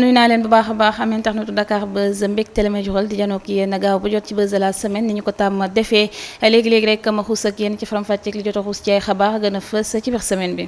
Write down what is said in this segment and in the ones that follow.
nuyu naa leen bu baax a baax am internetu Dakar Buzz mbégte la may jural di janoo ak yéen gaaw bu jot ci Buzz de la semaine ni ñu ko tàmm defee léegi-léegi rek ma xuus ak yéen ci faram-fàcceeg li jot a xuus ci ay xabaar gën a fës ci biir semaine bi.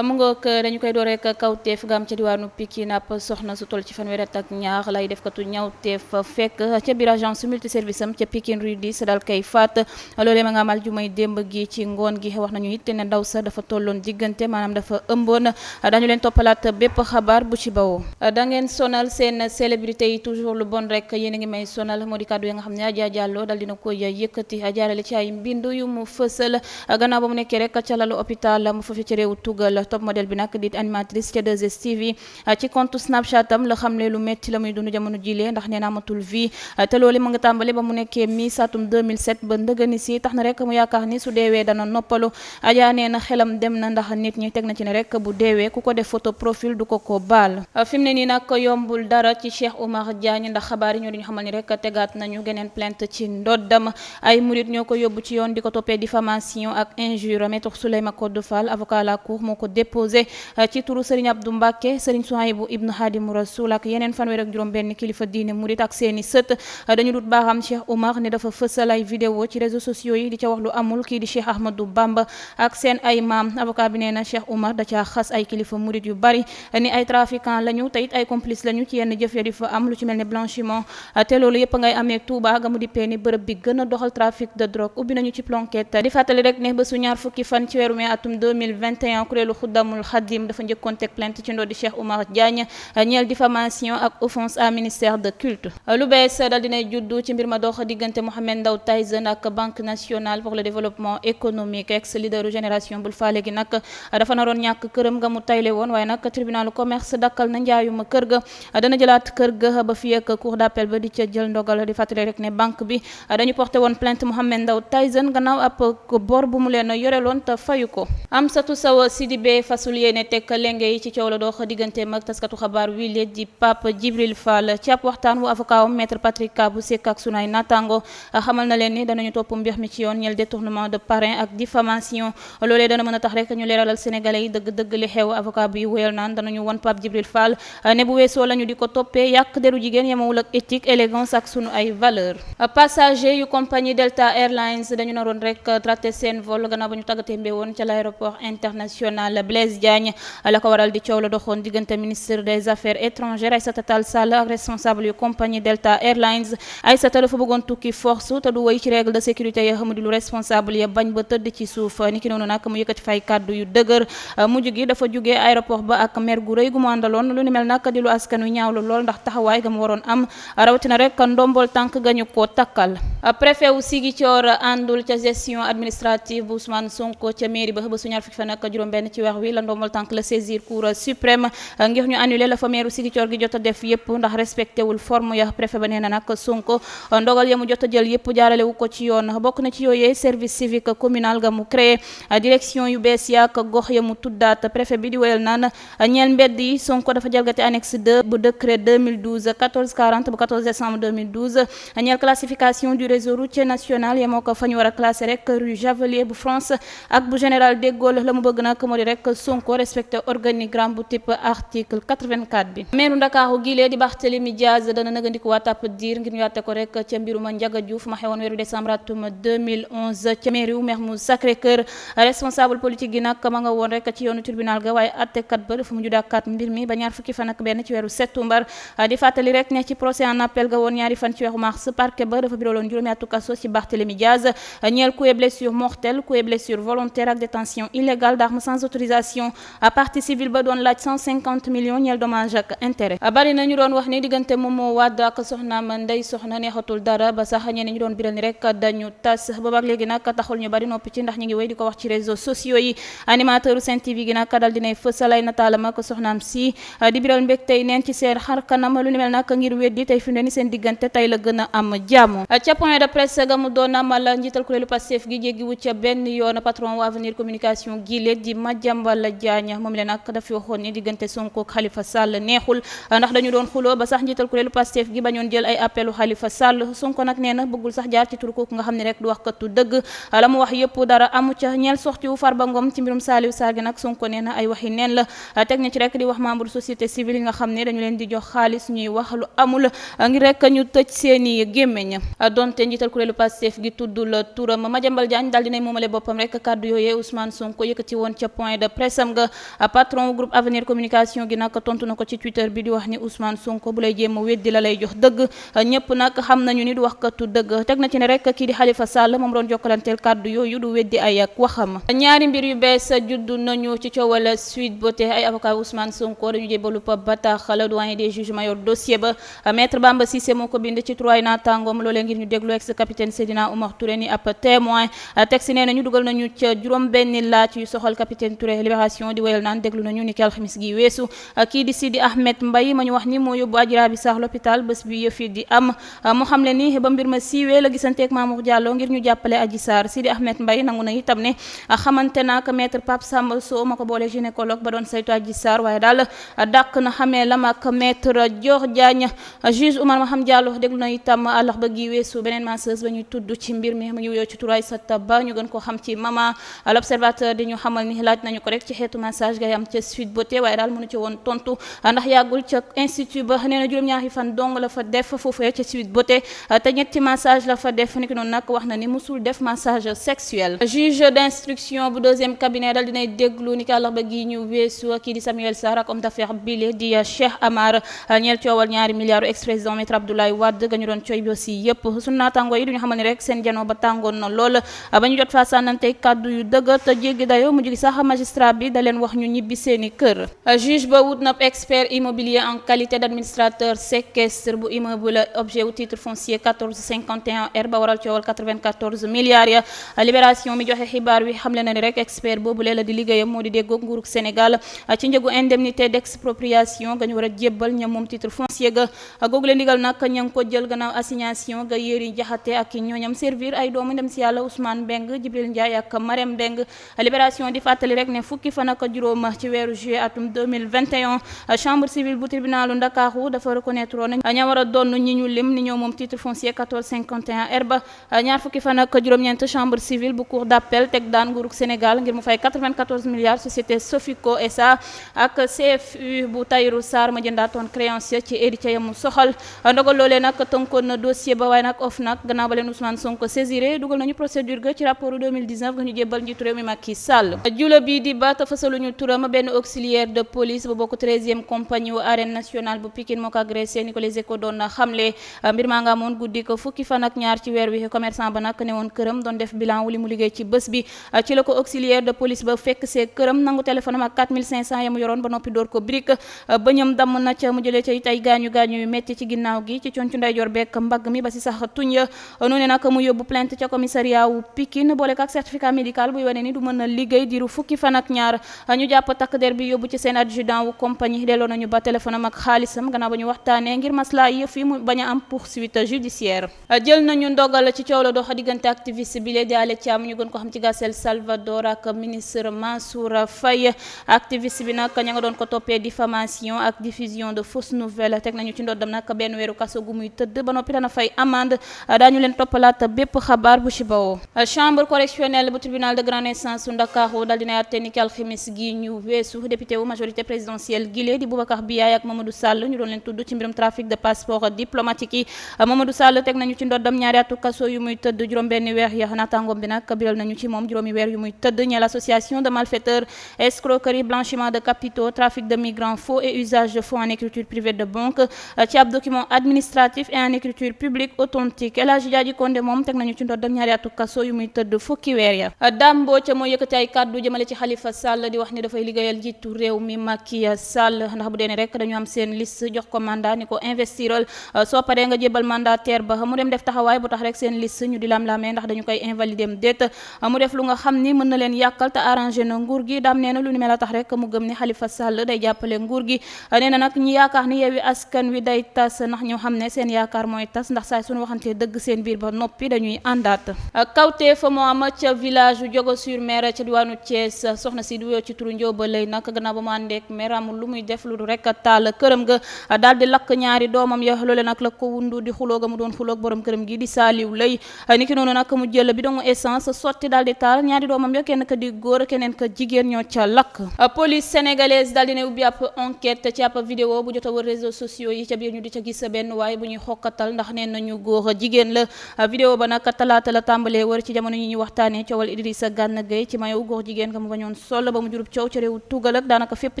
mu ngoog dañu koy door rek kawteef ga am ca diwaanu Pikine ab soxna su toll ci fanweeri at ak ñaar lay def katu ñawteef fekk ca biir agence multiservice am ca Pikine rue 10 dal kay faat loolee ma nga amal ju may démb gi ci ngoon gi wax nañu it ne ndaw sa dafa tolloon diggante maanaam dafa ëmboon dañu leen toppalaat bépp xabaar bu ci bawoo. da ngeen sonal seen célébrité yi toujours lu bon rek yéen a ngi may sonal moo di kàddu yi nga xam ne Adja Diallo dal dina koy yëkkati jaarale ci ay mbindu yu mu fësal gannaaw ba mu nekkee rek ca lalu hôpital mu foofu ci réewu Tugal. top modèle bi nag di animatrice ca 2STV ci compte Snapchat am la xamle lu metti la muy dund jamono jilee ndax nee na amatul vie te loolu mu nga tàmbale ba mu nekkee Miss atum 2007 ba ndëgëni si tax na rek mu yaakaar ni su deewee dana noppalu. Adja nee na xelam dem na ndax nit ñi teg na ci ne rek bu deewee ku ko def photo profil du ko baal. fi mu ne nii nag yombul dara ci Cheikh Oumar Diagne ndax xabaar yi ñoo diñu xamal ni rek tegaat nañu geneen plainte ci ndoddam ay murit ñoo ko yóbbu ci yoon di ko toppee diffamation ak injure. Maître Souleymane Codou Fall avocat à la cour moo ko déposé ci turu Serigne Abdou Mbacké Serigne Souhaïbou Ibn Khadimou Rassoul ak yeneen fanweer ak juróom benn kilifa diine murit ak seeni sët dañu dut baaxam Cheikh Oumar ne dafa fësal ay vidéo ci réseaux sociaux yi di ca wax lu amul kii di Cheikh Ahmadou Bamba ak seen ay maam. Avocat bi nee na Cheikh Oumar da caa xas ay kilifa murit yu bari ni ay trafiquant lañu te it ay complice lañu ci yenn jëf ya di fa am lu ci mel ne blanchiment te loolu yëpp ngay amee Touba ga mu di peeni bërëb bi gën a doxal trafic de drogue ubbi nañu ci planquette di fàttali rek ne bésu ñaar fukki fan ci weeru mai atum 2021 kuréelu Xuddamul Xadim dafa njëkkoon teg plainte ci ndoddi Cheikh Oumar Diagne ñeel diffamation ak offense à ministère de culte. lu bees dal dinay juddu ci mbir ma dox diggante Mohamed Ndao Tyson ak Banque nationale pour le développement économique ex leaderu génération bul faale gi nag dafa naroon ñàkk këram nga mu tayle woon waaye nag tribunal commerce dakkal na njaayuma kër ga dana jëlaat kër ga ba fii ak cour d'appel ba di ca jël ndogal di fàttali rek ne banque bi dañu porté woon plainte Mohamed Ndao Tyson gannaaw ab bor bu mu leen yoreloon te fayu ko. Amsatou Sow Sidibé fasul yéene teg lenge yi ci coow la dox diggante mag taskatu xabaar wi lee di Pape Djibril Fall ci ab waxtaan wu avocat am maître Patrick Kabou Seck ak sunay natango xamal na leen ni danañu topp mbir mi ci yoon ñeel détournement de parrain ak diffamation loolee dana mën a tax rek ñu leeralal sénégalais yi dëgg-dëgg li xew avocat bi wéyal naan danañu won Pape Djibril Fall ne bu weesoo lañu di ko toppee yàq deru jigéen yemawul ak éthique élégance ak sunu ay valeur. passager yu compagnie Delta Airlines dañu naroon rek traité seen vol gannaaw ba ñu tàggatee woon ca l'aéroport international Blaise Diagne la ko waral di coow la doxoon diggante ministre des affaires étrangères Aïssata Tall Sall ak responsable yu compagnie Delta Airlines. Aïssata dafa bëggoon tukki force te du woy ci règle de sécurité ya xamudi lu responsable ya bañ ba tëdd ci suuf niki noonu nag mu yëkkati fay kàddu yu dëgër mujj gi dafa jógee aéroport ba ak mer gu rëy gu mu àndaloon lu ni mel nag di lu askan wi ñaawlu lool ndax taxawaay ga mu waroon am rawatina rek ndombol tànk ga ñu ko takkal. préfet wu Ziguinchor àndul ca gestion administrative bu Ousmane Sonko ca mairie ba su ñaar fukki fan ak juróom benn ci weer wi la ndombol tànk la saisir cour suprême ngir ñu annuler la fa meeru Ziguinchor gi jot a def yëpp ndax respecté wul forme ya préfet ba nee na nag Sonko ndogal ya mu jot a jël yëpp jaarale wu ko ci yoon bokk na ci yooyee service civique communal ga mu créé direction yu bees yaak gox ya mu tuddaat préfet bi di wéyal naan ñeel mbedd yi Sonko dafa jalgati annexe 2 bu décret 2012 1440 bu 14 décembre 2012 ñeel classification du réseau routier national ya moo ko fa ñu war a classé rek rue Javelier bu France ak bu général de Gaulle la mu bëgg nag moo di rek Sonko respecté organigramme bu type article 84 bi. meeru Ndakaaru gilee di Barthélémy Diaz dana nëgandiku waat ab diir ngir ñu àtte ko rek ca mbiruma Ndiaga Diouf ma xewoon weeru décembre atum 2011 ca mairie wu Mermoz Sacré-Cœur responsable politique gi nag ma nga woon rek ci yoonu tribunal ga waaye àttekat ba dafa mujj dàkkaat mbir mi ba ñaar fukki fan ak benn ci weeru septembre di fàttali rek ne ci procès en appel ga woon ñaari fan ci weeru mars parquet ba dafa biraloon juróomi atu kaso ci Barthélémy Diaz ñeel coups et blessures mortelles coups et blessures volontaires ak détention illégale d'armes sans autorisation partie civile ba doon laaj 150 millions ñeel dommage ak intérêt. bari na ñu doon wax ni diggante Momo Wade ak soxnaam Ndeye Soxna neexatul dara ba sax ñeneen ñu doon biral ni rek dañu tas boobaak léegi nag taxul ñu bari noppi ci ndax ñu ngi wéy di ko wax ci réseaux sociaux yi. animateur Sen TV gi nag dal dinay fësal ay nataalam ak soxnaam si di biral mbég tey neen ci seen xar kanam lu ni mel nag ngir weddi tey fi mu ne ni seen diggante tey la gën a am jàmm. ca point de presse ga mu doon amal njiital kuréelu Pastef gi jéggiwu ca benn yoon patron wu avenir communication gile di Madiambal Diagne moom leen nag dafa waxoon ni diggante Sonko ak Khalifa Sall neexul ndax dañu doon xuloo ba sax njiital kuréelu Pastef gi bañoon jël ay appelu Khalifa Sall. Sonko nag nee na bëggul sax jaar ci turu kooku nga xam ne rek du wax katu dëgg la mu wax yëpp dara amu ca. ñeel sorti wu Farba Ngom ci mbirum Saliou Sarr gi nag Sonko nee na ay waxi neen la teg na ci rek di wax membre société civile yi nga xam ne dañu leen di jox xaalis ñuy wax lu amul ngir rek ñu tëj seeni gémmeñ donte njiital kuréelu Pastef gi tuddul turam Madiambal Diagne daal dinay moomale boppam rek kàddu yooyee Ousmane Sonko yëkkati woon ca point de presse am nga patron groupe Avenir Communication gi nag tontu na ko ci Twitter bi di wax ni Ousmane Sonko bu lay jéem a weddi la lay jox dëgg ñëpp nag xam nañu ni du wax katu dëgg teg na ci ne rek kii di Khalifa Sall moom doon jokkalanteel kàddu yooyu du weddi ay ak waxam. ñaari mbir yu bees juddu nañu ci coowal Sweet Beauté ay avocat Ousmane Sonko dañu jébalu pa bataaxal doyen des juges mayor dossier ba maître Bamba Cissé moo ko bind ci trois naataangoom loolee ngir ñu déglu ex capitaine Seydina Oumar Touré ni ab témoin texte nee nañu dugal nañu ca juróom benni laaj yu soxal capitaine Touré libération di wéyal naan déglu nañu ni ki alxamis gi weesu kii di Sidi Ahmed Mbaye ma ñu wax ni moo yóbbu Adji Raby Sarr l'hôpital bés bi yëf yi di am mu xam le ni ba mbir ma siiwee la gisanteek Mamour Diallo ngir ñu jàppale Adji Sarr Sidi Ahmed Mbaye nangu na itam ne xamante naa ko maître Pape Samba Sow ma ko boole gynécologue ba doon saytu Adji Sarr waaye daal dàq na xamee lam ak maître Dior Diagne juge Oumar Maham Diallo déglu na itam àllax ba gi weesu beneen masseuse ba ñuy tudd ci mbir mi mu ngi wuyoo ci turaay Sata Ba ñu gën ko xam ci mama l'observateur di ñu xamal ni laaj nañu ko rek ci xeetu massage gay am ca Sweet Beauté waaye daal mënu ci woon tontu ndax yàggul ca institut ba nee na juróom-ñaari fan dong la fa def foofee ca Sweet Beauté te ñetti massage la fa def niki noonu nag wax na ni musul def massage sexuel. juge d'instruction bu deuxième cabinet dal dinay déglu ni ki àllax ba gi ñu weesu kii di Samuel Sarr ak homme d'affaires bile di Cheikh Amar ñeel coowal ñaari milliards ex-président maître Abdoulaye Wade ga ñu doon cooy bi aussi yëpp sunu naataango yi duñu xamal ni rek seen janoo ba tàngoon na lool ba ñu jot fa sànnante kàddu yu dëgg te jéggi dayo mu jógi sax magistrat bi da leen wax ñu ñibbi seeni kër. juge ba wut na expert immobilier en qualité d'administrateur séquestre bu immeuble objet ou titre foncier 1451R ba waral coowal 94 milliards ya libération mi joxe xibaar wi xamle na ni rek expert boobu lee la di liggéeyam moo di déggoog nguurug Sénégal ci njëgu indemnité d'expropriation ga ñu war a jébbal ña moom titre foncier ga googu leen digal nag ña ngi ko jël gannaaw assignation ga Yéri Jaxate ak ñooñam servir ay doomu dem si yàlla Ousmane Mbeng Jibril Ndiaye ak Marème Mbeng libération di fàttali rek ne fukki fan ak juróom ci weeru juillet atum 2021 chambre civile bu tribunalu Ndakaaru dafa reconnaître woon ña war a doon ñi ñu lim ni ñoo moom titre foncier 1451R ba ñaar fukki fan ak juróom-ñeent chambre civile bu cour d'appel teg daan nguurug Sénégal ngir mu fay 94 milliards société Sofico SA ak CFU bu Tahirou Sarr ma jëndaatoon créancier ci héritier ya mu soxal ndogal loolee nag tënkoon na dossier ba waaye nag OFNAC gannaaw ba leen Ousmane Sonko saisiré dugal nañu procédure ga ci rapport 2019 ga ñu jébbal njiitu réew mi Macky Sall jula bi di ba fasaluñu turam benn auxiliaire de police bu bokk 13e compagnie wu arène nationale bu Pikine moo ko agressé ni ko les échos doon xamle mbir maa nga amoon guddi ko fukki fan ak ñaar ci weer wi commerçant ba nag ne woon këram doon def bilan wu li mu liggéey ci bés bi ci la ko auxiliaire de police ba fekk see këram nangu téléphone am ak 4500 ya mu yoroon ba noppi door ko brique bëñam damm na ca mu jëlee ca it ay gaañu yu metti ci ginnaaw gi ci concu ndeyjoor bekk mbagg mi ba si sax tuñ ya noonu nag mu yóbbu plainte ca commissariat wu Pikine boole ak certificat médical buy wane ni du mën a liggéey diiru fukki fan ak ñaar ñu jàpp takk der bi yóbbu ci seen adjudant wu compagnie delloo nañu ba téléphone am ak xaalisam gannaaw ba ñu waxtaanee ngir masla yëf yi mu bañ a am poursuite judiciaire jël nañu ndogal ci coow la dox diggante activiste bi lee di Alé Thiam ñu gën ko xam ci Gassel Salvador ak ministre Mansour Faye activiste bi nag ña nga doon ko toppee diffamation ak diffusion de fausses nouvelles teg nañu ci ndoddam nag benn weeru kaso gu muy tëdd ba noppi dana fay amende daañu leen toppalaat bépp xabaar bu ci bawoo chambre correctionnelle bu tribunal de grande instance su Ndakaaru dal dina àtte ni ki alxamis gi ñu weesu député wu majorité présidentielle gile di Boubacar Biaye ak Mamadou Sall ñu doon leen tudd ci mbirum trafic de passeport diplomatique yi Mamadou Sall teg nañu ci ndoddam ñaari atu kaso yu muy tëdd juróom benn weer ya naataangoom bi nag biral nañu ci moom juróomi weer yu muy tëdd ñeel association de malfaiteurs escroquerie blanchiment de capitaux trafic de migrants faux et usage de faux en écriture privée de banque ci ab document administratif et en écriture publique authentique El Hadji Diadji Condé moom teg nañu ci ndoddam ñaari atu kaso yu muy tëdd fukki weer ya Dame Mbodj moo yëkkati ay kàddu jëmale ci Khalifa Sall di wax ni dafay liggéeyal jiitu réew mi Macky Sall ndax bu dee ne rek dañu am seen liste jox ko mandat ni ko investiral soo paree nga jébal mandataire ba mu dem def taxawaay bu tax rek seen liste ñu di lam-lamee ndax dañu koy invalider dem déet mu def lu nga xam ni mën na leen yàqal te arrangé na nguur gi Dame nee na lu ni mel a tax rek mu gëm ni Khalifa Sall day jàppale nguur gi nee na nag ñi yaakaar ni Yewwi Askan Wi day tas ndax ñoo xam ne seen yaakaar mooy tas ndax saay suñu waxante dëgg seen biir ba noppi dañuy àndaat. kawteef moo am ca village Diogo sur Mer ca diwaanu Thiès soxna si di wuyoo ci turu Njóoba lay nag gannaaw ba mu àndeek mer amul lu muy def lu rek taal këram ga daal di lakk ñaari doomam ya loole nag la ko wundu di xuloo ga mu doon xuloog borom këram gi di Saaliw lay niki noonu nag mu jël bidon essence sotti daal di taal ñaari doomam ya kenn ka di góor keneen ka jigéen ñoo ca lakk. police sénégalaise daal dina ubbi ab enquête ci ab vidéo bu jot a wër réseaux sociaux yi ca biir ñu di ca gis benn waaye bu ñuy xokkatal ndax nee nañu góor jigéen la vidéo ba nag talaata la tàmbalee wër ci jamono yi ñuy waxtaanee coowal Idrissa Gana Gueye ci mayow góor jigéen nga mu bañoon sol ba mu jurub coow ca réew tugal ak daanaka fépp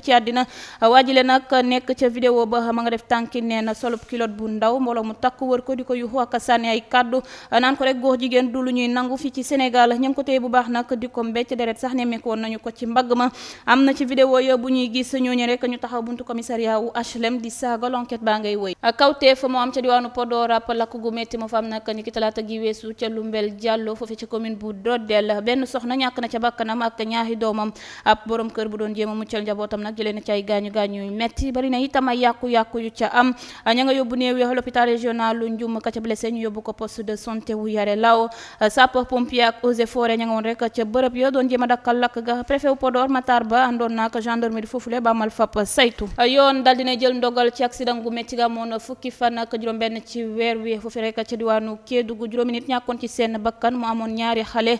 ci àddina waajile nag nekk ca vidéo ba ma nga def tànki nee na solub kilot bu ndaw mbooloo mu takk wër ko di ko yuxu ak sànni ay kaddu naan ko rek góor jigéen du lu ñuy nangu fii ci Sénégal ña ngi ko téye bu baax nag di ko mbécc deret sax nemmeeku woon nañu ko ci mbagg ma am na ci vidéo yo bu ñuy gis ñooñu rek ñu taxaw buntu commissariat wu HLM di saaga l'enquête baa ngay wëy kawteef moo am ca diwaanu Podor ab lakk gu métti moo fa am nag ni ki talaata gi weesu ca Lumbel Diallo foofu ci commune bu Dodel benn soxna ñàkk na ca bakkanam ak ñaari doomam ab borom kër bu doon jéem a muccal njabootam nag jëlee na ci ay gaañu gaañu yu metti bari na itam ay yàqu-yàqu yu ca am ña nga yóbbu néew ya l'hôpital régional lu Ndioum ka ca blessé ñu yóbbu ko poste de santé wu Yare Law sapeur pompier ak eaux et forêt ña nga woon rek ca bërëb ya doon jéem a dakkal lakk ga préfet wu Podor Matar Ba àndoon na ak gendarmerie foofule ba amal fap saytu yoon dal dina jël ndogal ci accident gu métti ga amoon fukki fan ak juróom-benn ci weer wi foofu rek ca diwaanu Kédougou juróomi nit ñàkkoon ci seen bakkan mu amoon ñaari xale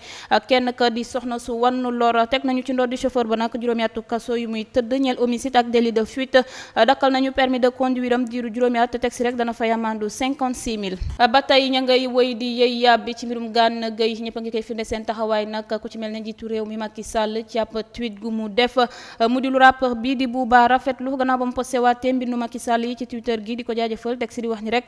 kenn ka di soxna su wannu lor teg nañu ci ndoddi chauffeur ba nag juróomi atu kaso yu muy tëdd ñeel homicide ak délit de fuite dakkal nañu permis de conduire am diiru juróomi at teg si rek dana fay amandu 56 000 ba tey ña ngay wëy di yëy yàbbi ci mbirum Gana Gueye ñëpp a ngi koy firnde seen taxawaay nag ku ci mel ne njiitu réew mi Macky Sall ci ab tweet gu mu def mu di lu rappeur bii di Bouba rafetlu gannaaw ba mu posté waatee mbindu Macky Sall yi ci Twitter gi di ko jaajëfal teg si di wax ni rek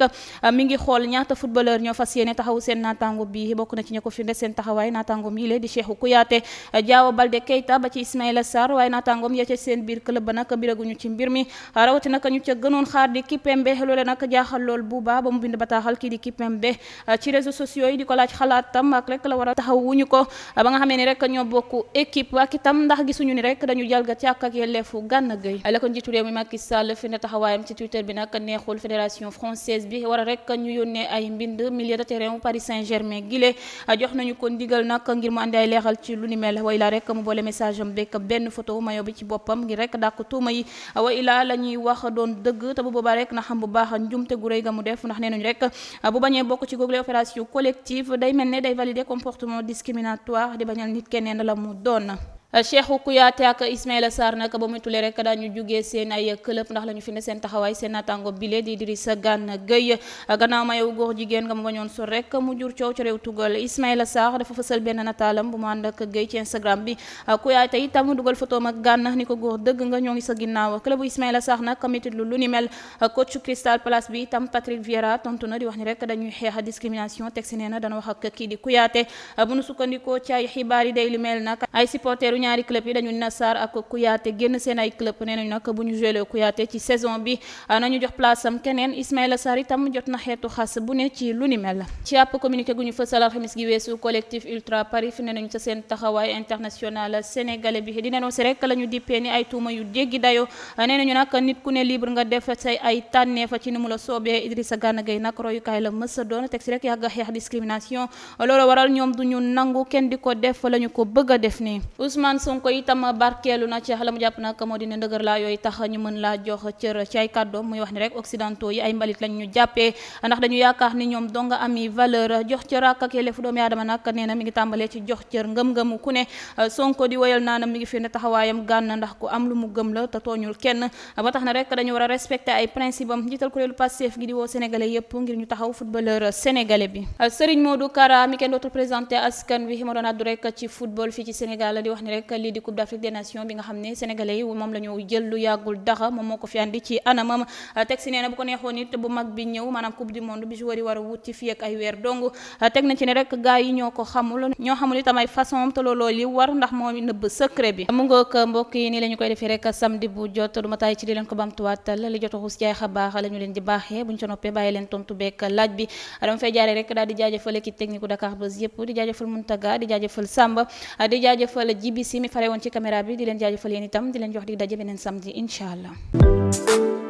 mi ngi xool ñaata footballeur ñoo fas yéene taxawu seen naataango bi bokk na ci ña ko firnde seen taxawaay naataango mi le di Cheikhou Kouyaté Diao Baldé Keita ba ci Ismaïla Sarr waaye naataangoom ya ca seen biir club ba nag mbiraguñu ci mbir mi rawati nag ñu ca gënoon xaar di Kipembe loole nag jaaxal lool Bouba ba mu bind bataaxal kii di Kipembe ci réseaux sociaux yi di ko laaj xalaatam ak rek la war a taxaw wuñu ko ba nga xamee ni rek ñoo bokk équipe ak itam ndax gisuñu ni rek dañu jalgati ak yelleefu Gana Gueye la ko njiitu réew mi Macky Sall fi ne taxawaayam ci Twitter bi nag neexul fédération française bi war a rek ñu yónnee ay mbind milieu de terrain Paris Saint-Germain gile jox nañu ko ndigal nag ngir mu andi ay leexal ci lu ni mel way la rek mu boole message am bekk benn photo mayo bi ci boppam ngir rek dàq tuuma yi way la la ñuy wax doon dëgg te bu boobaa rek na xam bu baax njumte gu rëy ga mu def ndax nee nañu rek bu bañee bokk ci google opération collective day mel ne day valider comportement discriminatoire di bañal nit keneen la mu doon Cheikhou Kouyaté ak Ismaïla Sarr nag ba muy tulee rek daañu jugee seen ay club ndax la ñu fi ne seen taxawaay seen naataango bile di Idrissa Gana Gueye gannaaw ma yow góor jigéen nga mu bañoon sol rek mu jur coow ci réew tugal Ismaïla Sarr dafa fësal benn nataalam bu mu ànd ak Gueye ci Instagram bi Kouyaté itam dugal photoom ak Gana ni ko góor dëgg nga ñoo ngi sa ginnaaw club bu Ismaïla Sarr nag comité lu ni mel coach Crystal Palace bi itam Patrick Vieira tontu na di wax ni rek dañuy xeex discrimination teg si nee na dana wax ak kii di Kouyaté bu nu sukkandikoo ci ay xibaar yi day li mel nag ay supporteru ñaari club yi dañu na Sarr ak Kouyaté génn seen ay club nee nañu nag bu ñu joué Kouyaté ci saison bi nañu jox place am keneen Ismaïla Sarr itam jot na xeetu xas bu ne ci lu ni mel ci ab communiqué gu ñu fësal alxamis gi weesu collectif Ultra Paris fi ne nañu ca seen taxawaay international sénégalais bi di dénoncé rek la ñu dippee ni ay tuuma yu jéggi dayo nee nañu nag nit ku ne libre nga def say ay tànneefa ci ni mu la soobee Idrissa Gana Gueye nag royukaay la mësa doon teg si rek yàgg a xeex discrimination loolu waral ñoom duñu nangu kenn di ko def la ñu ko bëgg a def nii Ousmane Sonko itam barkeelu na ci la mu jàpp nag moo di ne ndëgër laa yooyu tax ñu mën laa jox cër ci ay kàddoom muy wax ni rek occidentaux yi ay mbalit lañ ñu jàppee ndax dañu yaakaar ni ñoom donga ami valeur jox cër ak yelleefu doomu aadama nag nee na mi ngi tàmbalee ci jox cër ngëm-ngëmu ku ne Sonko di woyal naanam mi ngi fi ne taxawaayam Gana ndax ku am lu mu gëm la te tooñul kenn ba tax na rek dañu war a respecter ay principe am njiital kuréelu Pastef gi di woo sénégalais yépp ngir ñu taxaw footballeur sénégalais bi Serigne Modou Kara mi kenn dootul présenté askan wi ma doon addu rek ci football fii ci Sénégal di wax ni rek lii di Coupe d'Afrique des Nations bi nga xam ne sénégalais yi moom la ñu jël lu yàggul dara moom moo ko fi andi ci anamam teg si nee na bu ko neexoon it bu mag bi ñëw maanaam coupe du monde bi joueur yi war a wut ci fii ak ay weer dong teg na ci ne rek gars yi ñoo ko xamul itam ay façon te looloo li war ndax moo nëbb secret bi mu ngoog mbokk yi nii la ñu koy defee rek samedi bu jot du ma taay ci di leen ko bamtuwaatal li jot a xuus ci ay xabaar la ñu leen di baaxee buñ ca noppee bàyyi leen tontu beek laaj bi dama fay jaaree rek daal di jaajëfal équipe technique Dakar Buzz yëpp di jaajëfal Muntaga di jaajëfal Samba di jaajëfal JBC mi fare woon ci caméra bi di leen jaajëfal yéen itam di leen jox dig daje beneen samedi incha allah